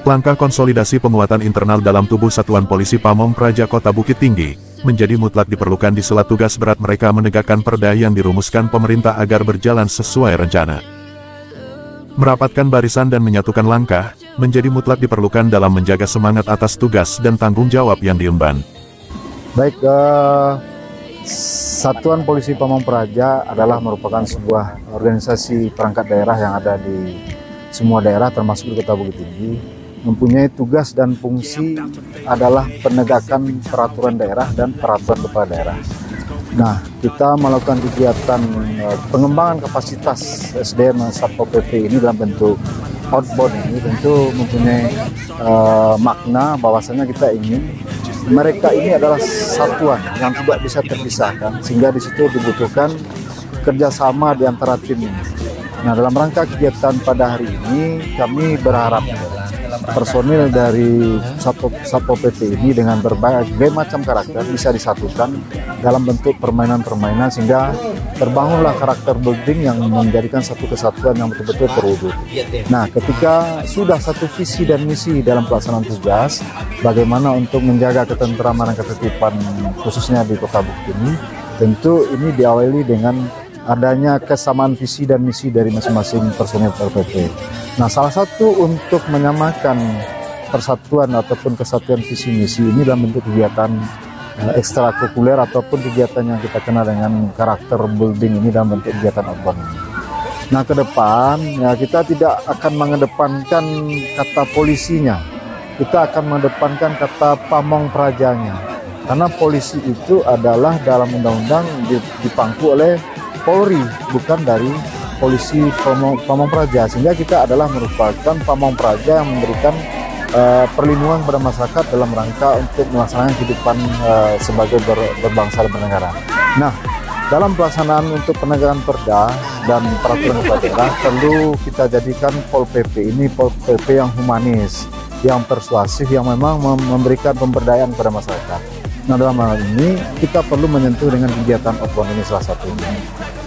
Langkah konsolidasi penguatan internal dalam tubuh Satuan Polisi Pamong Praja Kota Bukit Tinggi menjadi mutlak diperlukan di sela tugas berat mereka menegakkan perda yang dirumuskan pemerintah agar berjalan sesuai rencana. Merapatkan barisan dan menyatukan langkah menjadi mutlak diperlukan dalam menjaga semangat atas tugas dan tanggung jawab yang diemban. Baik, Satuan Polisi Pamong Praja adalah merupakan sebuah organisasi perangkat daerah yang ada di semua daerah termasuk di Kota Bukit Tinggi, mempunyai tugas dan fungsi adalah penegakan peraturan daerah dan peraturan kepala daerah. Nah, kita melakukan kegiatan pengembangan kapasitas SDM Satpol PP ini dalam bentuk outbound ini tentu mempunyai makna bahwasanya kita ingin mereka ini adalah satuan yang tidak bisa terpisahkan, sehingga di situ dibutuhkan kerjasama di antara tim ini. Nah, dalam rangka kegiatan pada hari ini kami berharap personil dari Satpol PP ini dengan berbagai macam karakter bisa disatukan dalam bentuk permainan-permainan sehingga terbangunlah karakter building yang menjadikan satu kesatuan yang betul-betul terwujud. Nah, ketika sudah satu visi dan misi dalam pelaksanaan tugas, bagaimana untuk menjaga ketentraman dan ketertiban khususnya di Kota Bukit ini, tentu ini diawali dengan adanya kesamaan visi dan misi dari masing-masing personil PP. Nah, salah satu untuk menyamakan persatuan ataupun kesatuan visi misi ini dalam bentuk kegiatan ekstrakurikuler ataupun kegiatan yang kita kenal dengan karakter building ini dalam bentuk kegiatan outbound ini. Nah, ke depan ya kita tidak akan mengedepankan kata polisinya, kita akan mengedepankan kata pamong prajanya, karena polisi itu adalah dalam undang-undang dipangku oleh Polri, bukan dari polisi Pamong Praja, sehingga kita adalah merupakan Pamong Praja yang memberikan perlindungan kepada masyarakat dalam rangka untuk melaksanakan kehidupan sebagai berbangsa dan bernegara. Nah, dalam pelaksanaan untuk penegakan perda dan peraturan kepala daerah perlu kita jadikan Pol PP ini Pol PP yang humanis, yang persuasif, yang memang memberikan pemberdayaan kepada masyarakat. Nah, dalam hal ini kita perlu menyentuh dengan kegiatan outbound ini salah satunya.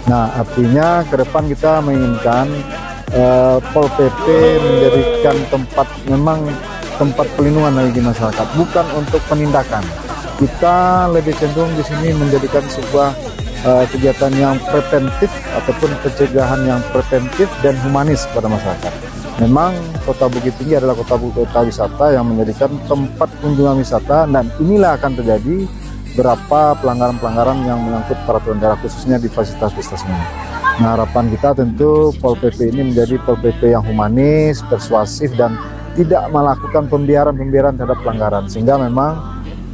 Nah, artinya ke depan kita menginginkan Pol PP menjadikan tempat pelindungan bagi masyarakat, bukan untuk penindakan. Kita lebih cenderung di sini menjadikan sebuah kegiatan yang preventif ataupun pencegahan yang preventif dan humanis kepada masyarakat. Memang Kota Bukit Tinggi adalah kota wisata yang menjadikan tempat kunjungan wisata, dan inilah akan terjadi beberapa pelanggaran-pelanggaran yang menyangkut peraturan daerah khususnya di fasilitas-fasilitas umum. Nah, harapan kita tentu Pol PP ini menjadi Pol PP yang humanis, persuasif, dan tidak melakukan pembiaran terhadap pelanggaran, sehingga memang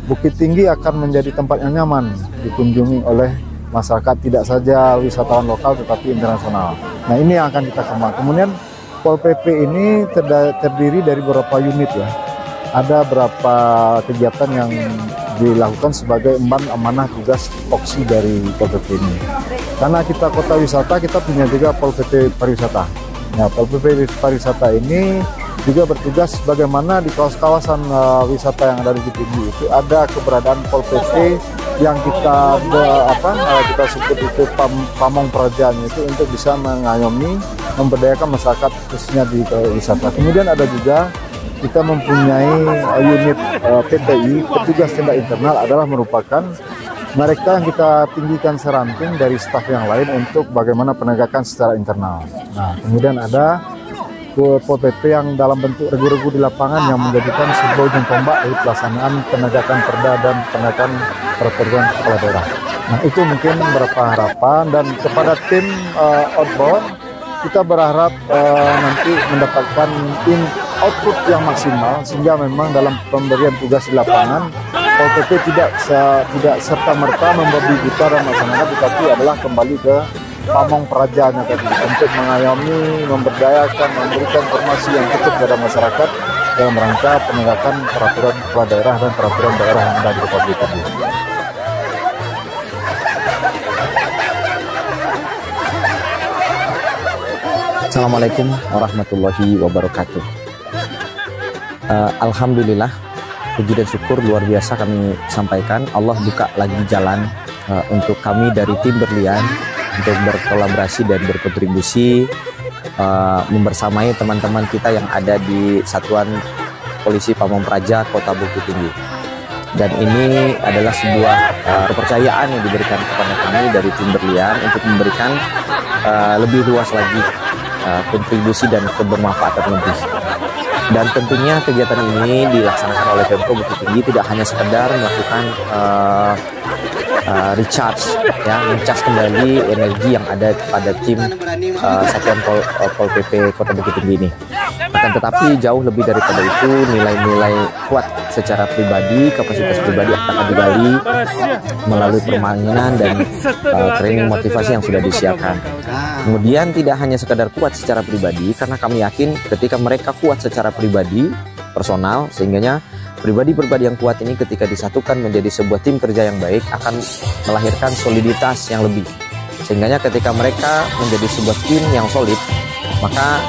Bukit Tinggi akan menjadi tempat yang nyaman dikunjungi oleh masyarakat, tidak saja wisatawan lokal tetapi internasional. Nah, ini yang akan kita kembangkan. Kemudian Pol PP ini terdiri dari beberapa unit ya. Ada beberapa kegiatan yang dilakukan sebagai emban amanah tugas foksi dari Pol PP ini. Karena kita kota wisata, kita punya juga Pol PP pariwisata. Nah, Pol PP pariwisata ini juga bertugas bagaimana di kawasan wisata yang ada di Bukit Tinggi itu ada keberadaan Pol PP yang kita sebut itu Pamong Prajanya itu untuk bisa mengayomi, memberdayakan masyarakat khususnya di wisata. Kemudian ada juga kita mempunyai unit PTI, petugas tindak internal, adalah merupakan mereka yang kita tinggikan seramping dari staf yang lain untuk bagaimana penegakan secara internal. Nah, kemudian ada Pol PP yang dalam bentuk regu-regu di lapangan yang menjadikan sebuah ujung tombak dari pelaksanaan penegakan perda dan penegakan peraturan kepala daerah. Nah, itu mungkin beberapa harapan, dan kepada tim outbound kita berharap nanti mendapatkan output yang maksimal, sehingga memang dalam pemberian tugas di lapangan Pol PP tidak serta-merta membabi buta dan masyarakat, tetapi adalah kembali ke Pamong Prajanya tadi untuk mengayomi, memberdayakan, memberikan informasi yang cukup kepada masyarakat dalam rangka penegakan peraturan kepala daerah dan peraturan daerah yang ada di Kota Bukit Tinggi. Assalamualaikum warahmatullahi wabarakatuh. Alhamdulillah, puji dan syukur luar biasa kami sampaikan. Allah buka lagi jalan untuk kami dari tim Berlian untuk berkolaborasi dan berkontribusi membersamai teman-teman kita yang ada di Satuan Polisi Pamong Praja Kota Bukit Tinggi. Dan ini adalah sebuah kepercayaan yang diberikan kepada kami dari tim Berlian untuk memberikan lebih luas lagi kontribusi dan kebermanfaatan lebih. Dan tentunya kegiatan ini dilaksanakan oleh Pemko Bukit Tinggi tidak hanya sekedar melakukan recharge, ya, mencas kembali energi yang ada pada tim Satuan Pol PP Kota Bukit Tinggi ini. Akan tetapi jauh lebih daripada itu, nilai-nilai kuat secara pribadi, kapasitas pribadi akan digali melalui permainan dan training motivasi yang sudah disiapkan. Kemudian tidak hanya sekedar kuat secara pribadi, karena kami yakin ketika mereka kuat secara pribadi, personal, sehingganya pribadi-pribadi yang kuat ini ketika disatukan menjadi sebuah tim kerja yang baik akan melahirkan soliditas yang lebih. Sehingganya ketika mereka menjadi sebuah tim yang solid, maka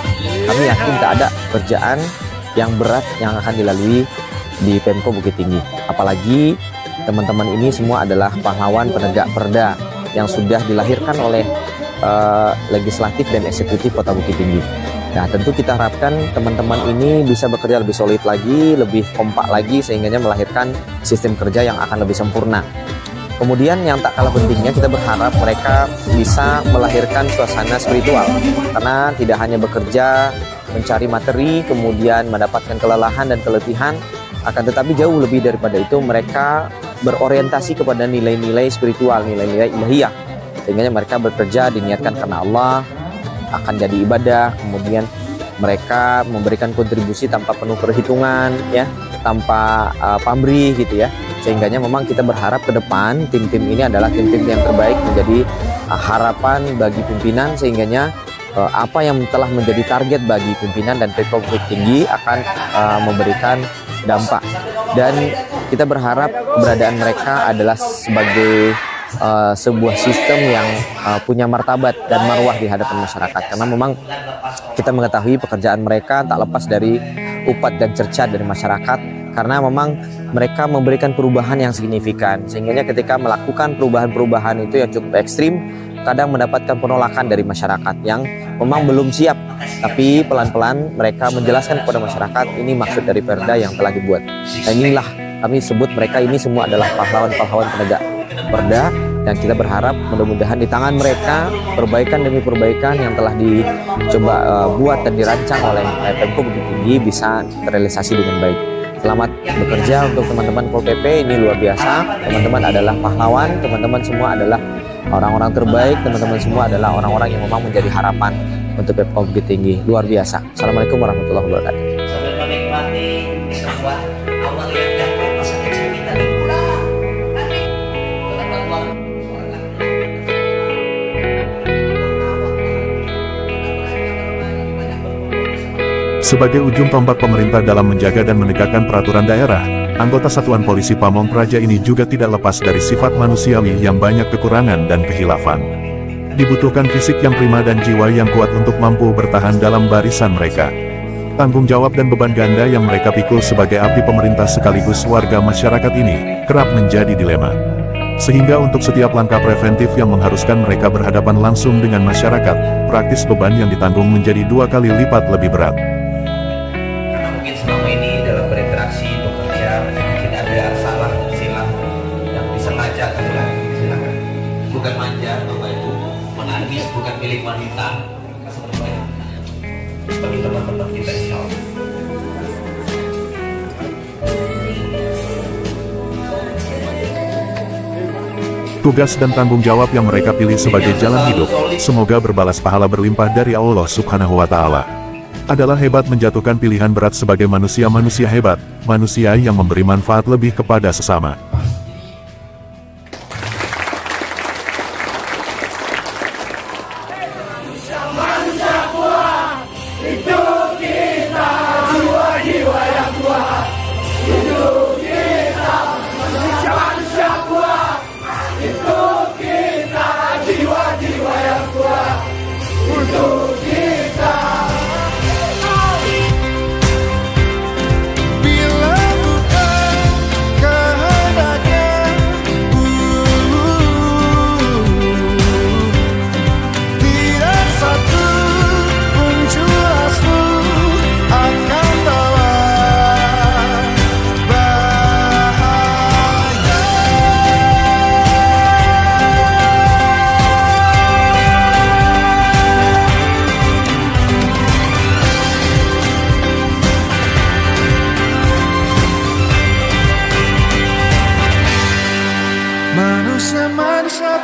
kami yakin tak ada kerjaan yang berat yang akan dilalui di Pemko Bukit Tinggi. Apalagi teman-teman ini semua adalah pahlawan penegak perda yang sudah dilahirkan oleh legislatif dan eksekutif Kota Bukit Tinggi. Nah, tentu kita harapkan teman-teman ini bisa bekerja lebih solid lagi, lebih kompak lagi, sehingga melahirkan sistem kerja yang akan lebih sempurna. Kemudian yang tak kalah pentingnya, kita berharap mereka bisa melahirkan suasana spiritual, karena tidak hanya bekerja mencari materi kemudian mendapatkan kelelahan dan keletihan, akan tetapi jauh lebih daripada itu mereka berorientasi kepada nilai-nilai spiritual, nilai-nilai ilahiyah, sehingga mereka bekerja diniatkan karena Allah, akan jadi ibadah. Kemudian mereka memberikan kontribusi tanpa penuh perhitungan, ya, tanpa pamrih gitu ya. Sehingga memang kita berharap ke depan tim-tim ini adalah tim-tim yang terbaik, menjadi harapan bagi pimpinan, sehingga apa yang telah menjadi target bagi pimpinan dan Pemko Bukit Tinggi akan memberikan dampak. Dan kita berharap keberadaan mereka adalah sebagai sebuah sistem yang punya martabat dan marwah di hadapan masyarakat, karena memang kita mengetahui pekerjaan mereka tak lepas dari upat dan cerca dari masyarakat, karena memang mereka memberikan perubahan yang signifikan, sehingga ketika melakukan perubahan-perubahan itu yang cukup ekstrim, kadang mendapatkan penolakan dari masyarakat yang memang belum siap, tapi pelan-pelan mereka menjelaskan kepada masyarakat ini maksud dari perda yang telah dibuat. Nah, inilah kami sebut mereka ini semua adalah pahlawan-pahlawan penegak perda, dan kita berharap mudah-mudahan di tangan mereka perbaikan demi perbaikan yang telah dicoba buat dan dirancang oleh Pemko Bukit Tinggi bisa terrealisasi dengan baik. Selamat bekerja untuk teman-teman Pol PP, ini luar biasa. Teman-teman adalah pahlawan, teman-teman semua adalah orang-orang terbaik, teman-teman semua adalah orang-orang yang memang menjadi harapan untuk Pemko Bukit Tinggi. Luar biasa. Assalamualaikum warahmatullahi wabarakatuh. Sambil menikmati sebuah awal yang dapat masa kecil kita dan pulang. Sebagai ujung tombak pemerintah dalam menjaga dan menegakkan peraturan daerah, anggota Satuan Polisi Pamong Praja ini juga tidak lepas dari sifat manusiawi yang banyak kekurangan dan kehilafan. Dibutuhkan fisik yang prima dan jiwa yang kuat untuk mampu bertahan dalam barisan mereka. Tanggung jawab dan beban ganda yang mereka pikul sebagai abdi pemerintah sekaligus warga masyarakat ini, kerap menjadi dilema. Sehingga untuk setiap langkah preventif yang mengharuskan mereka berhadapan langsung dengan masyarakat, praktis beban yang ditanggung menjadi 2 kali lipat lebih berat. Selama ini dalam berinteraksi bekerja tidak ada salah silap yang disengaja silakan, bukan manja Bapak Ibu, menangis bukan milik wanita bagi teman-teman kita insya Allah. Tugas dan tanggung jawab yang mereka pilih sebagai jalan hidup, semoga berbalas pahala berlimpah dari Allah Subhanahu wa Ta'ala. Adalah hebat menjatuhkan pilihan berat sebagai manusia-manusia hebat, manusia yang memberi manfaat lebih kepada sesama. Bila bukan kehendak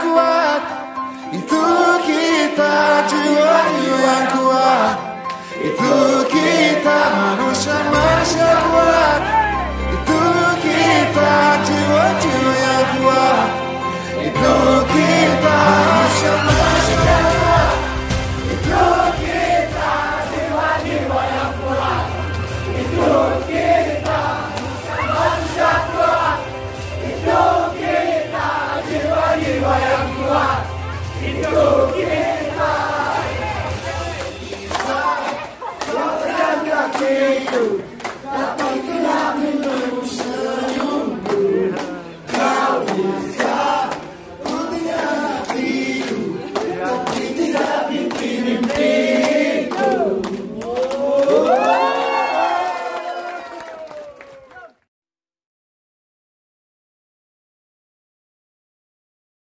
kuat, itu kita jiwa-jiwa yang kuat, itu kita manusia-manusia kuat, itu kita jiwa-jiwa yang kuat, itu kita manusia-manusia kuat, itu kita jiwa-jiwa yang kuat, itu kita manusia kuat, itu kita jiwa-jiwa yang kuat, itu kita bisa berjalan kaki itu.